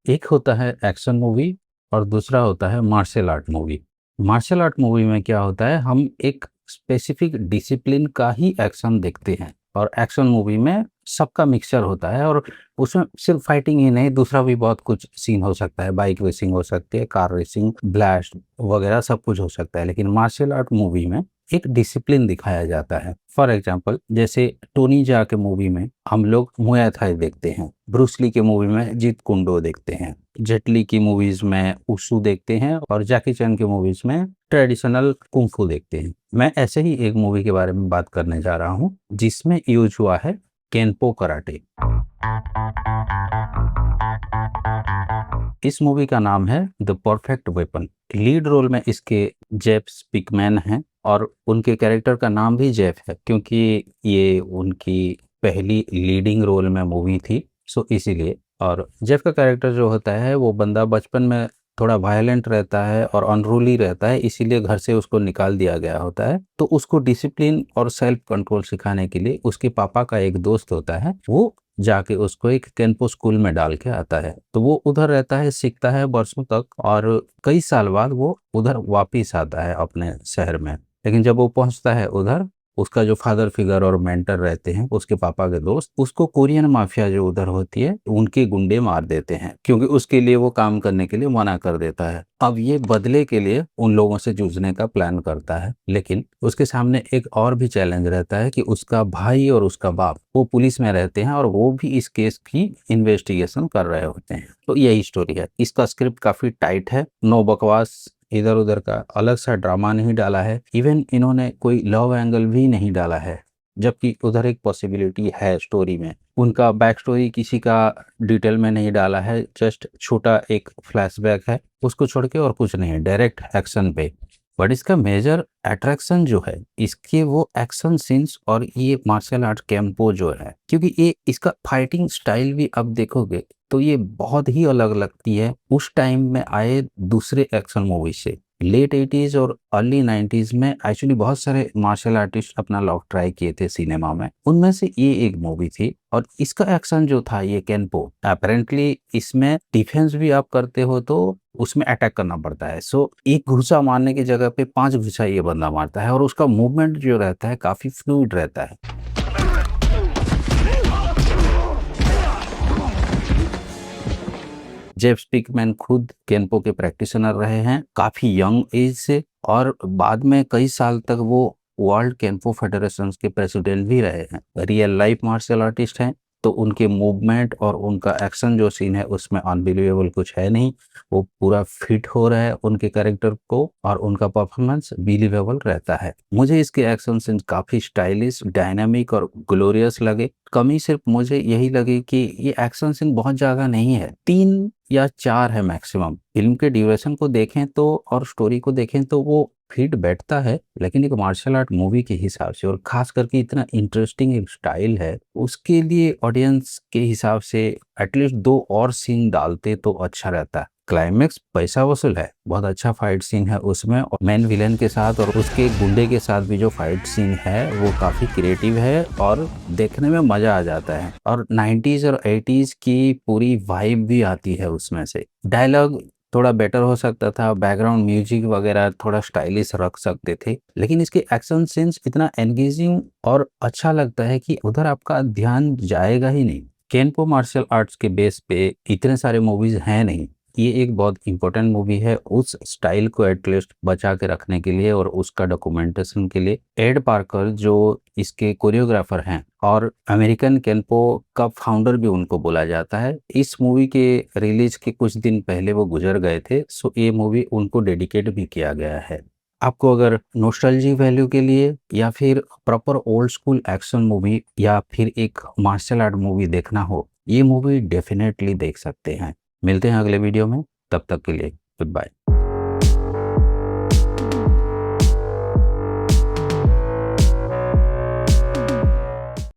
एक होता है एक्शन मूवी और दूसरा होता है martial art movie. Martial art movie में क्या होता है, हम एक स्पेसिफिक डिसिप्लिन का ही एक्शन देखते हैं और एक्शन मूवी में सबका मिक्सचर होता है और उसमें सिर्फ फाइटिंग ही नहीं, दूसरा भी बहुत कुछ सीन हो सकता है। बाइक रेसिंग हो सकती है, कार रेसिंग, ब्लास्ट वगैरह सब कुछ हो सकता है। लेकिन मार्शल आर्ट मूवी में एक डिसिप्लिन दिखाया जाता है। फॉर एग्जाम्पल, जैसे टोनी जा के मूवी में हम लोग मुआय थाई देखते हैं, ब्रूस ली के मूवी में जीत कुंडो देखते हैं, जेट ली की मूवीज में उशु देखते हैं और जैकी चैन की मूवीज में ट्रेडिशनल कुंफू देखते हैं। मैं ऐसे ही एक मूवी के बारे में बात करने जा रहा हूँ जिसमें यूज हुआ है केनपो कराटे। इस मूवी का नाम है the perfect weapon. Lead role में इसके जेफ स्पीकमैन हैं और उनके कैरेक्टर का नाम भी जेफ है क्योंकि ये उनकी पहली लीडिंग रोल में मूवी थी, सो इसीलिए। और जेफ का कैरेक्टर जो होता है, वो बंदा बचपन में थोड़ा वायलेंट रहता है और अनरूली रहता है, इसीलिए घर से उसको निकाल दिया गया होता है। तो उसको डिसिप्लिन और सेल्फ कंट्रोल सिखाने के लिए उसके पापा का एक दोस्त होता है, वो जाके उसको एक केनपो स्कूल में डाल के आता है। तो वो उधर रहता है, सीखता है वर्षों तक और कई साल बाद वो उधर वापिस आता है अपने शहर में। लेकिन जब वो पहुंचता है उधर, उसका जो फादर फिगर और मेंटर रहते हैं, उसके पापा के दोस्त, उसको कोरियन माफिया जो उधर होती है उनके गुंडे मार देते हैं क्योंकि उसके लिए वो काम करने के लिए मना कर देता है। अब ये बदले के लिए उन लोगों से जूझने का प्लान करता है, लेकिन उसके सामने एक और भी चैलेंज रहता है कि उसका भाई और उसका बाप वो पुलिस में रहते हैं और वो भी इस केस की इन्वेस्टिगेशन कर रहे होते हैं। तो यही स्टोरी है। इसका स्क्रिप्ट काफी टाइट है, नो बकवास, इधर उधर का अलग सा ड्रामा नहीं डाला है, इवन इन्होंने कोई लव एंगल भी नहीं डाला है, जबकि उधर एक पॉसिबिलिटी है स्टोरी में। उनका बैक स्टोरी किसी का डिटेल में नहीं डाला है, जस्ट छोटा एक फ्लैशबैक है, उसको छोड़ के और कुछ नहीं है, डायरेक्ट एक्शन पे। बट इसका मेजर अट्रैक्शन जो है इसके वो एक्शन सीन्स और ये मार्शल आर्ट कैंपो जो है, क्योंकि ये इसका फाइटिंग स्टाइल भी अब देखोगे तो ये बहुत ही अलग लगती है उस टाइम में आए दूसरे एक्शन मूवी से। लेट 80s और अर्ली 90s में एक्चुअली बहुत सारे मार्शल आर्टिस्ट अपना लॉक ट्राई किए थे सिनेमा में, उनमें से ये एक मूवी थी। और इसका एक्शन जो था ये केनपो, अपेरेंटली इसमें डिफेंस भी आप करते हो तो उसमें अटैक करना पड़ता है। सो एक घुसा मारने की जगह पे 5 घुसा ये बंदा मारता है और उसका मूवमेंट जो रहता है काफी फ्लूइड रहता है। जेफ स्पीकमैन खुद केनपो के प्रैक्टिशनर रहे हैं काफी यंग एज से, और बाद में कई साल तक वो वर्ल्ड केनपो फेडरेशन के प्रेसिडेंट भी रहे हैं। रियल लाइफ मार्शल आर्टिस्ट हैं, तो उनके मूवमेंट और उनका एक्शन जो सीन है उसमें अनबिलीवेबल कुछ है नहीं, वो पूरा फिट हो रहा है उनके कैरेक्टर को और उनका परफॉर्मेंस बिलीवेबल रहता है। मुझे इसके एक्शन सीन काफी स्टाइलिश, डायनामिक और ग्लोरियस लगे। कमी सिर्फ मुझे यही लगी कि ये एक्शन सीन बहुत ज्यादा नहीं है, 3 या 4 है मैक्सिमम। फिल्म के ड्यूरेशन को देखें तो और स्टोरी को देखें तो वो फिट बैठता है, लेकिन एक मार्शल आर्ट मूवी के हिसाब से और खास करके इतना इंटरेस्टिंग एक स्टाइल है, उसके लिए ऑडियंस के हिसाब से एटलीस्ट 2 और सीन डालते तो अच्छा रहता। क्लाइमेक्स पैसा वसूल है, बहुत अच्छा फाइट सीन है उसमें, और मेन विलेन के साथ और उसके गुंडे के साथ भी जो फाइट सीन है वो काफी क्रिएटिव है और देखने में मजा आ जाता है। और 90s और 80s की पूरी वाइब भी आती है उसमें से। डायलॉग थोड़ा बेटर हो सकता था, बैकग्राउंड म्यूजिक वगैरह थोड़ा स्टाइलिश रख सकते थे, लेकिन इसके एक्शन सीन्स इतना एंगेजिंग और अच्छा लगता है कि उधर आपका ध्यान जाएगा ही नहीं। केनपो मार्शल आर्ट्स के बेस पे इतने सारे मूवीज हैं नहीं, ये एक बहुत इंपॉर्टेंट मूवी है उस स्टाइल को एटलीस्ट बचा के रखने के लिए और उसका डॉक्यूमेंटेशन के लिए। एड पार्कर जो इसके कोरियोग्राफर हैं और अमेरिकन केनपो का फाउंडर भी उनको बोला जाता है, इस मूवी के रिलीज के कुछ दिन पहले वो गुजर गए थे, सो ये मूवी उनको डेडिकेट भी किया गया है। आपको अगर नोस्टैल्जी वैल्यू के लिए या फिर proper old school action movie या फिर एक मार्शल आर्ट मूवी देखना हो, ये मूवी डेफिनेटली देख सकते हैं। मिलते हैं अगले वीडियो में, तब तक के लिए गुड बाय।